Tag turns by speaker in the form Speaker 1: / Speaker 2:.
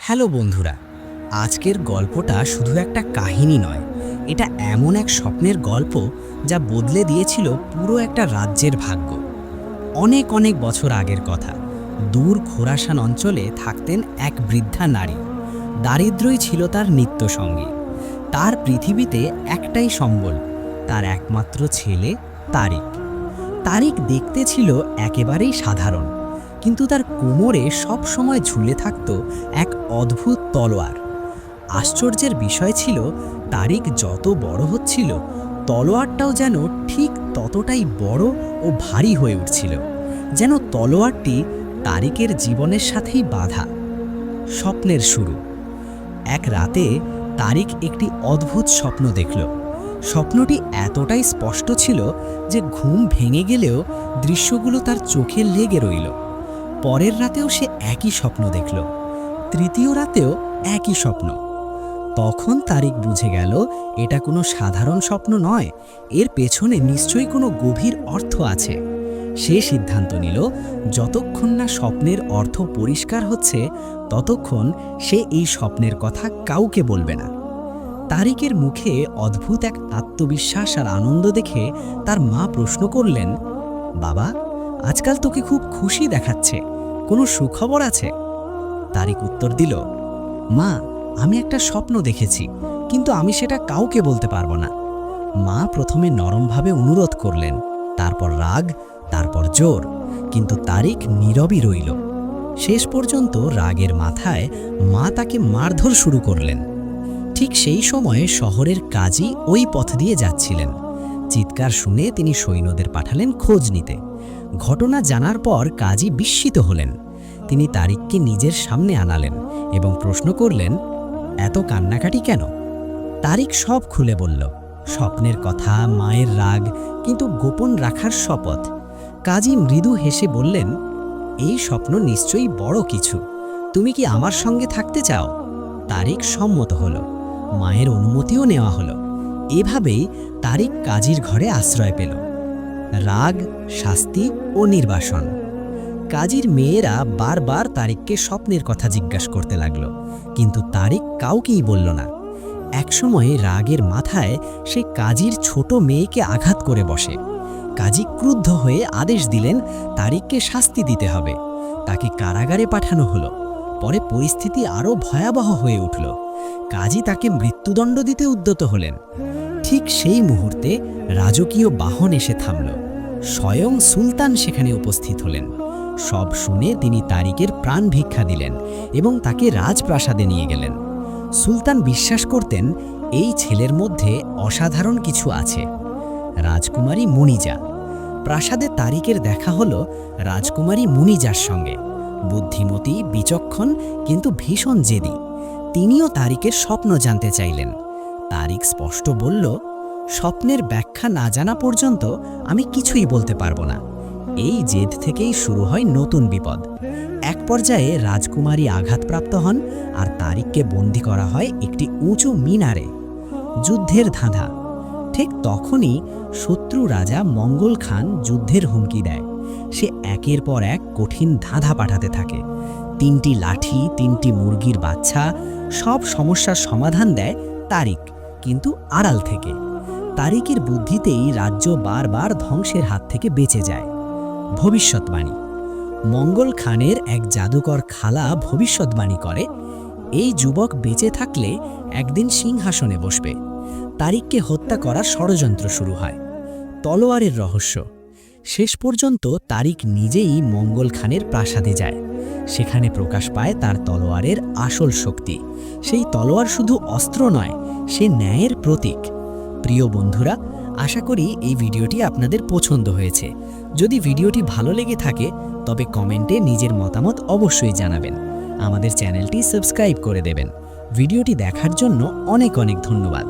Speaker 1: Hello বন্ধুরা, আজকের গল্পটা শুধু একটা কাহিনী নয়, এটা এমন এক স্বপ্নের গল্প যা বদলে দিয়েছিল পুরো একটা রাজ্যের ভাগ্য। অনেক অনেক বছর আগের কথা, দূর খোরাসান অঞ্চলে থাকতেন এক বৃদ্ধা নারী। দারিদ্র্যই ছিল তার নিত্যসঙ্গী। তার পৃথিবীতে একটাই সম্বল, তার একমাত্র ছেলে তারিক। তারিক দেখতে ছিল একেবারেই সাধারণ, কিন্তু তার কোমরে সব সময় ঝুলে থাকত এক অদ্ভুত তলোয়ার। আশ্চর্যের বিষয় ছিল, তারিক যত বড় হচ্ছিল, তলোয়ারটাও যেন ঠিক ততটাই বড় ও ভারী হয়ে উঠছিল, যেন তলোয়ারটি তারিকের জীবনের সাথেই বাঁধা। স্বপ্নের শুরু। এক রাতে তারিক একটি অদ্ভুত স্বপ্ন দেখল। স্বপ্নটি এতটাই স্পষ্ট ছিল যে ঘুম ভেঙে গেলেও দৃশ্যগুলো তার চোখে লেগে রইল। পরের রাতেও সে একই স্বপ্ন দেখল, তৃতীয় রাতেও একই স্বপ্ন। তখন তারিক বুঝে গেল এটা কোনো সাধারণ স্বপ্ন নয়, এর পেছনে নিশ্চয়ই কোনো গভীর অর্থ আছে। সে সিদ্ধান্ত নিল, যতক্ষণ না স্বপ্নের অর্থ পরিষ্কার হচ্ছে ততক্ষণ সে এই স্বপ্নের কথা কাউকে বলবে না। তারিকের মুখে অদ্ভুত এক আত্মবিশ্বাস আর আনন্দ দেখে তার মা প্রশ্ন করলেন, বাবা, আজকাল তোকে খুব খুশি দেখাচ্ছে, কোনো সুখবর আছে? তারিক উত্তর দিল, মা, আমি একটা স্বপ্ন দেখেছি, কিন্তু আমি সেটা কাউকে বলতে পারবো না। মা প্রথমে নরমভাবে অনুরোধ করলেন, তারপর রাগ, তারপর জোর, কিন্তু তারিক নীরবই রইল। শেষ পর্যন্ত রাগের মাথায় মা তাকে মারধর শুরু করলেন। ঠিক সেই সময়ে শহরের কাজী ওই পথ দিয়ে যাচ্ছিলেন। চিৎকার শুনে তিনি সৈন্যদের পাঠালেন খোঁজ নিতে। ঘটনা জানার পর কাজী বিস্মিত হলেন। তিনি তারিককে নিজের সামনে আনালেন এবং প্রশ্ন করলেন, এত কান্নাকাটি কেন? তারিক সব খুলে বলল, স্বপ্নের কথা, মায়ের রাগ, কিন্তু গোপন রাখার শপথ। কাজী মৃদু হেসে বললেন, এই স্বপ্ন নিশ্চয়ই বড় কিছু, তুমি কি আমার সঙ্গে থাকতে চাও? তারিক সম্মত হল। মায়ের অনুমতিও নেওয়া হলো। এভাবেই তারিক কাজীর ঘরে আশ্রয় পেল। রাগ, শাস্তি ও নির্বাসন। কাজীর মেয়েরা বারবার তারিককে স্বপ্নের কথা জিজ্ঞাসা করতে লাগলো, কিন্তু তারিক কাউকেই বলল না। একসময় রাগের মাথায় সে কাজীর ছোট মেয়েকে আঘাত করে বসে। কাজী ক্রুদ্ধ হয়ে আদেশ দিলেন, তারিককে শাস্তি দিতে হবে। তাকে কারাগারে পাঠানো হলো। পরে পরিস্থিতি আরও ভয়াবহ হয়ে উঠল। কাজী তাকে মৃত্যুদণ্ড দিতে উদ্যত হলেন। ঠিক সেই মুহূর্তে রাজকীয় বাহন এসে থামল। স্বয়ং সুলতান সেখানে উপস্থিত হলেন। সব শুনে তিনি তারিকের প্রাণ ভিক্ষা দিলেন এবং তাকে রাজপ্রাসাদে নিয়ে গেলেন। সুলতান বিশ্বাস করতেন এই ছেলের মধ্যে অসাধারণ কিছু আছে। রাজকুমারী মুনিজা। প্রাসাদে তারিকের দেখা হলো রাজকুমারী মুনিজার সঙ্গে। বুদ্ধিমতী, বিচক্ষণ, কিন্তু ভীষণ জেদি। তিনিও তারিকের স্বপ্ন জানতে চাইলেন। তারিক স্পষ্ট বলল, স্বপ্নের ব্যাখ্যা না জানা পর্যন্ত আমি কিছুই বলতে পারবো না। এই জেদ থেকেই শুরু হয় নতুন বিপদ। এক পর্যায়ে রাজকুমারী আঘাতপ্রাপ্ত হন আর তারিককে বন্দী করা হয় একটি উঁচু মিনারে। যুদ্ধের ধাঁধা। ঠিক তখনই শত্রু রাজা মঙ্গল খান যুদ্ধের হুমকি দেয়। সে একের পর এক কঠিন ধাঁধা পাঠাতে থাকে। 3টি লাঠি, 3টি মুরগির বাচ্চা, সব সমস্যার সমাধান দেয় তারিক, কিন্তু আড়াল থেকে। তারিকের বুদ্ধিতেই রাজ্য বারবার ধ্বংসের হাত থেকে বেঁচে যায়। ভবিষ্যৎবাণী। মঙ্গল খানের এক জাদুকর খালা ভবিষ্যৎবাণী করে, এই যুবক বেঁচে থাকলে একদিন সিংহাসনে বসবে। তারিককে হত্যা করার ষড়যন্ত্র শুরু হয়। তলোয়ারের রহস্য। শেষ পর্যন্ত তারিক নিজেই মঙ্গল খানের প্রাসাদে যায়। সেখানে প্রকাশ পায় তার তলোয়ারের আসল শক্তি। সেই তলোয়ার শুধু অস্ত্র নয়, সে ন্যায়ের প্রতীক। প্রিয় বন্ধুরা, আশা করি এই ভিডিওটি আপনাদের পছন্দ হয়েছে। যদি ভিডিওটি ভালো লেগে থাকে তবে কমেন্টে নিজের মতামত অবশ্যই জানাবেন। আমাদের চ্যানেলটি সাবস্ক্রাইব করে দেবেন। ভিডিওটি দেখার জন্য অনেক অনেক ধন্যবাদ।